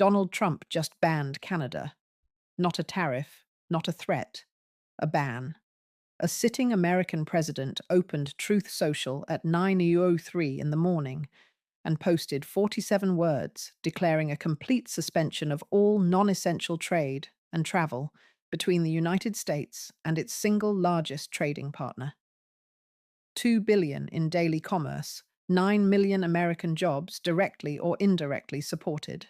Donald Trump just banned Canada. Not a tariff, not a threat, a ban. A sitting American president opened Truth Social at 9:03 in the morning and posted 47 words declaring a complete suspension of all non-essential trade and travel between the United States and its single largest trading partner. 2 billion in daily commerce, 9 million American jobs directly or indirectly supported.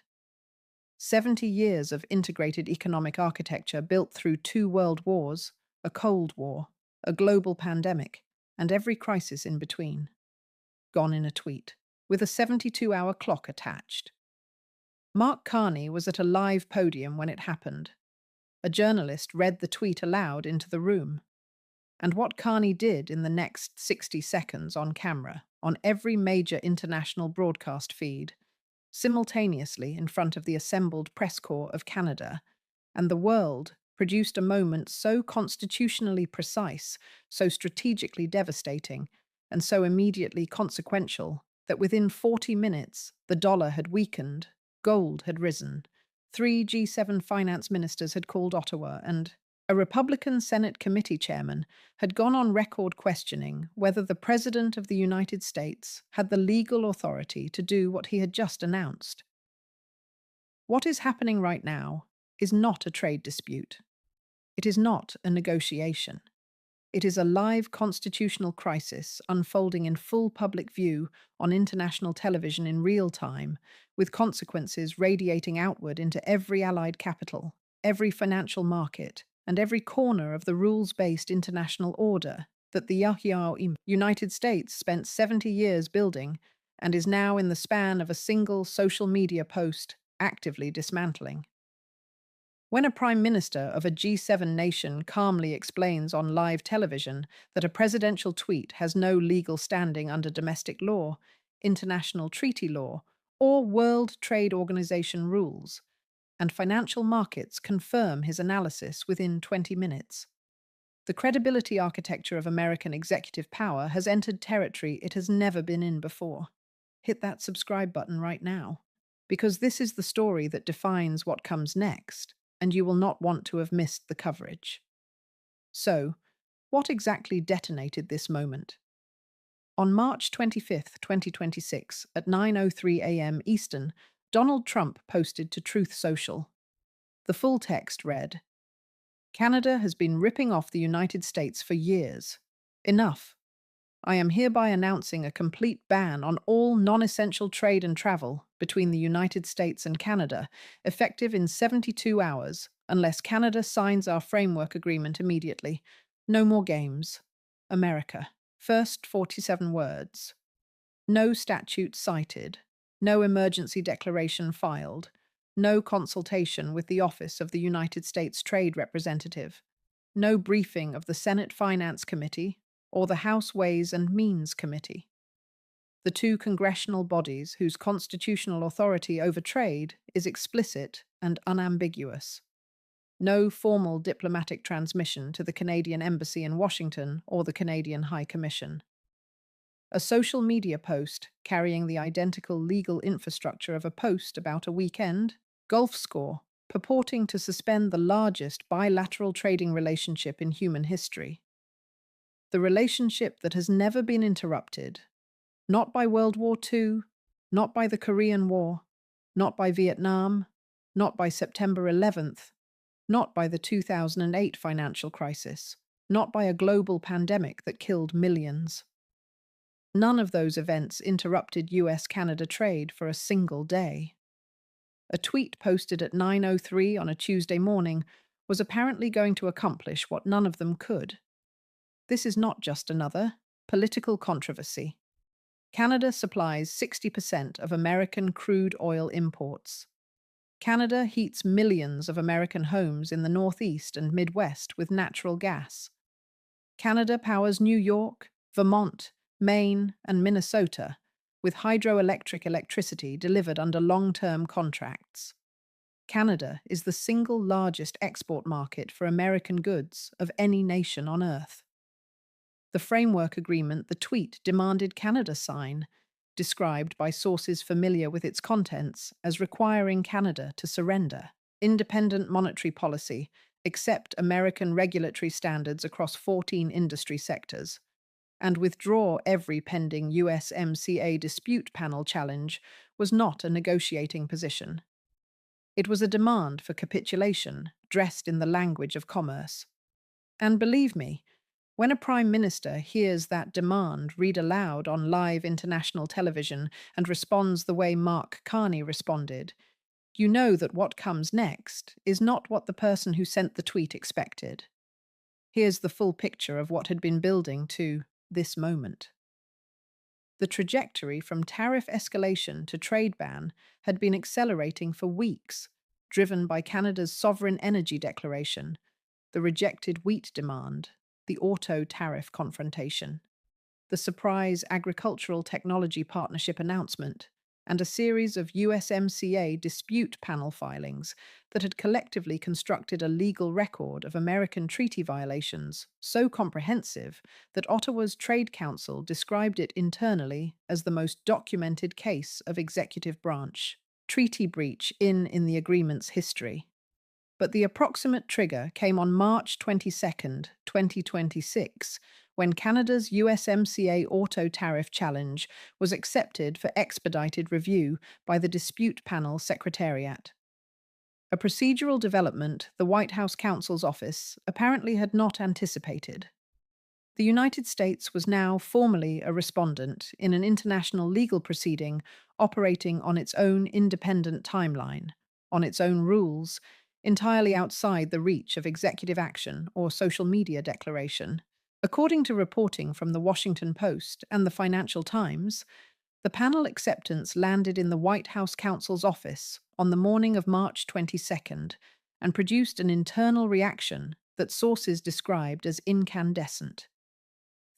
70 years of integrated economic architecture built through 2 world wars, a Cold War, a global pandemic, and every crisis in between. Gone in a tweet, with a 72-hour clock attached. Mark Carney was at a live podium when it happened. A journalist read the tweet aloud into the room. And what Carney did in the next 60 seconds on camera, on every major international broadcast feed, simultaneously in front of the assembled press corps of Canada, and the world produced a moment so constitutionally precise, so strategically devastating, and so immediately consequential that within 40 minutes the dollar had weakened, gold had risen, 3 G7 finance ministers had called Ottawa, and a Republican Senate committee chairman had gone on record questioning whether the President of the United States had the legal authority to do what he had just announced. What is happening right now is not a trade dispute. It is not a negotiation. It is a live constitutional crisis unfolding in full public view on international television in real time, with consequences radiating outward into every allied capital, every financial market, and every corner of the rules-based international order that the United States spent 70 years building and is now in the span of a single social media post actively dismantling. When a prime minister of a G7 nation calmly explains on live television that a presidential tweet has no legal standing under domestic law, international treaty law, or World Trade Organization rules, and financial markets confirm his analysis within 20 minutes. The credibility architecture of American executive power has entered territory it has never been in before. Hit that subscribe button right now, because this is the story that defines what comes next, and you will not want to have missed the coverage. So, what exactly detonated this moment? On March 25, 2026, at 9:03 a.m. Eastern, Donald Trump posted to Truth Social. The full text read, "Canada has been ripping off the United States for years. Enough. I am hereby announcing a complete ban on all non-essential trade and travel between the United States and Canada, effective in 72 hours, unless Canada signs our framework agreement immediately. No more games. America." First 47 words. No statute cited. No emergency declaration filed. No consultation with the Office of the United States Trade Representative. No briefing of the Senate Finance Committee or the House Ways and Means Committee. The two congressional bodies whose constitutional authority over trade is explicit and unambiguous. No formal diplomatic transmission to the Canadian Embassy in Washington or the Canadian High Commission. A social media post carrying the identical legal infrastructure of a post about a weekend, golf score, purporting to suspend the largest bilateral trading relationship in human history. The relationship that has never been interrupted, not by World War II, not by the Korean War, not by Vietnam, not by September 11th, not by the 2008 financial crisis, not by a global pandemic that killed millions. None of those events interrupted US-Canada trade for a single day. A tweet posted at 9:03 on a Tuesday morning was apparently going to accomplish what none of them could. This is not just another political controversy. Canada supplies 60% of American crude oil imports. Canada heats millions of American homes in the Northeast and Midwest with natural gas. Canada powers New York, Vermont, Maine, and Minnesota with hydroelectric electricity delivered under long-term contracts. Canada is the single largest export market for American goods of any nation on Earth. The framework agreement the tweet demanded Canada sign described by sources familiar with its contents as requiring Canada to surrender independent monetary policy, accept American regulatory standards across 14 industry sectors, and withdraw every pending USMCA dispute panel challenge was not a negotiating position. It was a demand for capitulation, dressed in the language of commerce. And believe me, when a Prime Minister hears that demand read aloud on live international television and responds the way Mark Carney responded, you know that what comes next is not what the person who sent the tweet expected. Here's the full picture of what had been building to this moment. The trajectory from tariff escalation to trade ban had been accelerating for weeks, driven by Canada's sovereign energy declaration, the rejected wheat demand, the auto tariff confrontation, the surprise agricultural technology partnership announcement, and a series of USMCA dispute panel filings that had collectively constructed a legal record of American treaty violations so comprehensive that Ottawa's Trade Council described it internally as the most documented case of executive branch treaty breach in the agreement's history. But the approximate trigger came on March 22, 2026, when Canada's USMCA auto tariff challenge was accepted for expedited review by the Dispute Panel Secretariat. A procedural development the White House counsel's office apparently had not anticipated. The United States was now formally a respondent in an international legal proceeding operating on its own independent timeline, on its own rules, entirely outside the reach of executive action or social media declaration. According to reporting from the Washington Post and the Financial Times, the panel acceptance landed in the White House counsel's office on the morning of March 22nd and produced an internal reaction that sources described as incandescent.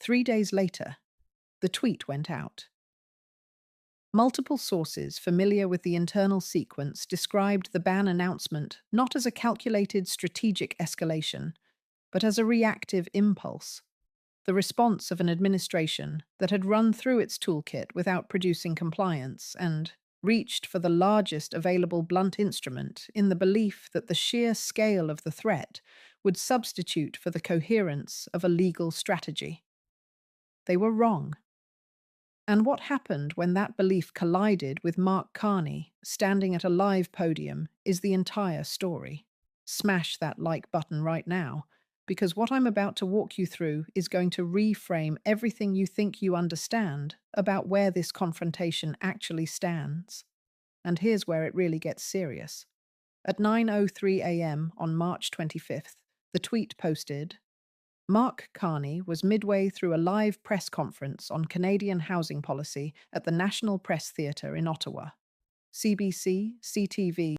3 days later, the tweet went out. Multiple sources familiar with the internal sequence described the ban announcement not as a calculated strategic escalation, but as a reactive impulse, the response of an administration that had run through its toolkit without producing compliance and reached for the largest available blunt instrument in the belief that the sheer scale of the threat would substitute for the coherence of a legal strategy. They were wrong. And what happened when that belief collided with Mark Carney standing at a live podium is the entire story. Smash that like button right now, because what I'm about to walk you through is going to reframe everything you think you understand about where this confrontation actually stands. And here's where it really gets serious. At 9:03 a.m. on March 25th, the tweet posted, Mark Carney was midway through a live press conference on Canadian housing policy at the National Press Theatre in Ottawa. CBC, CTV,